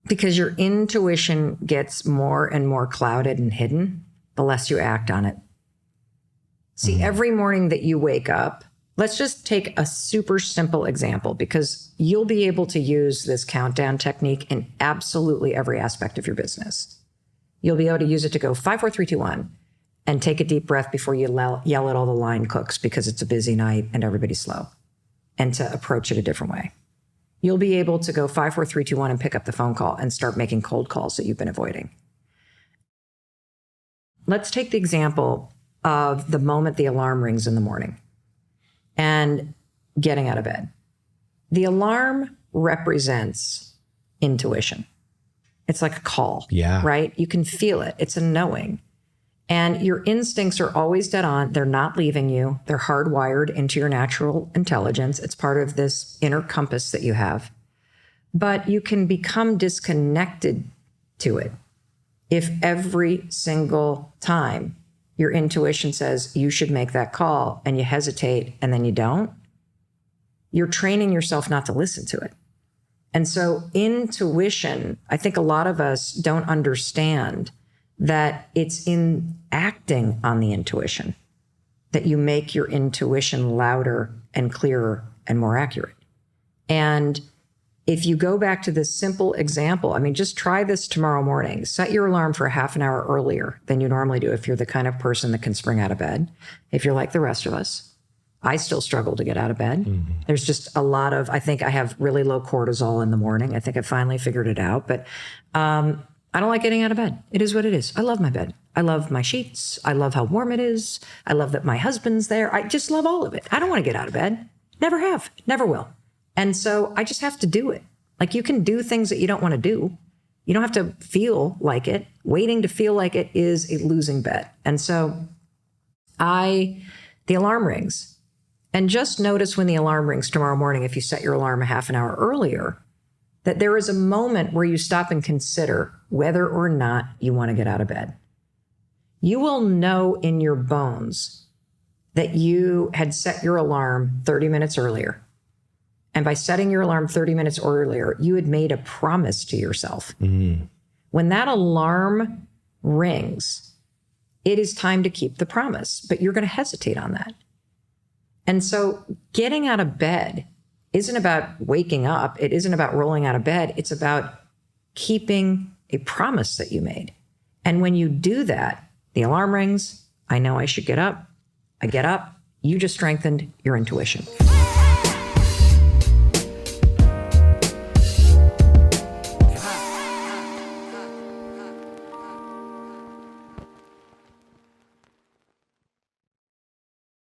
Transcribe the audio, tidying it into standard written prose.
Because your intuition gets more and more clouded and hidden, the less you act on it. See, every morning that you wake up, let's just take a super simple example because you'll be able to use this countdown technique in absolutely every aspect of your business. You'll be able to use it to go 5, 4, 3, 2, 1 and take a deep breath before you yell at all the line cooks because it's a busy night and everybody's slow, and to approach it a different way. You'll be able to go 5, 4, 3, 2, 1 and pick up the phone call and start making cold calls that you've been avoiding. Let's take the example of the moment the alarm rings in the morning and getting out of bed. The alarm represents intuition. It's like a call, right? You can feel it. It's a knowing. And your instincts are always dead on. They're not leaving you. They're hardwired into your natural intelligence. It's part of this inner compass that you have. But you can become disconnected to it if every single time your intuition says you should make that call and you hesitate and then you don't. You're training yourself not to listen to it. And so intuition, I think a lot of us don't understand that it's in acting on the intuition that you make your intuition louder and clearer and more accurate. And if you go back to this simple example, I mean, just try this tomorrow morning. Set your alarm for half an hour earlier than you normally do if you're the kind of person that can spring out of bed. If you're like the rest of us, I still struggle to get out of bed. There's just a lot of, I think I have really low cortisol in the morning. I think I finally figured it out, but I don't like getting out of bed. It is what it is. I love my bed. I love my sheets. I love how warm it is. I love that my husband's there. I just love all of it. I don't want to get out of bed. Never have, never will. And so I just have to do it. Like you can do things that you don't want to do. You don't have to feel like it. Waiting to feel like it is a losing bet. And so the alarm rings. And just notice when the alarm rings tomorrow morning, if you set your alarm a half an hour earlier, that there is a moment where you stop and consider whether or not you want to get out of bed. You will know in your bones that you had set your alarm 30 minutes earlier. And by setting your alarm 30 minutes earlier, you had made a promise to yourself. When that alarm rings, it is time to keep the promise, but you're going to hesitate on that. And so getting out of bed isn't about waking up. It isn't about rolling out of bed. It's about keeping a promise that you made. And when you do that, the alarm rings. I know I should get up. I get up. You just strengthened your intuition.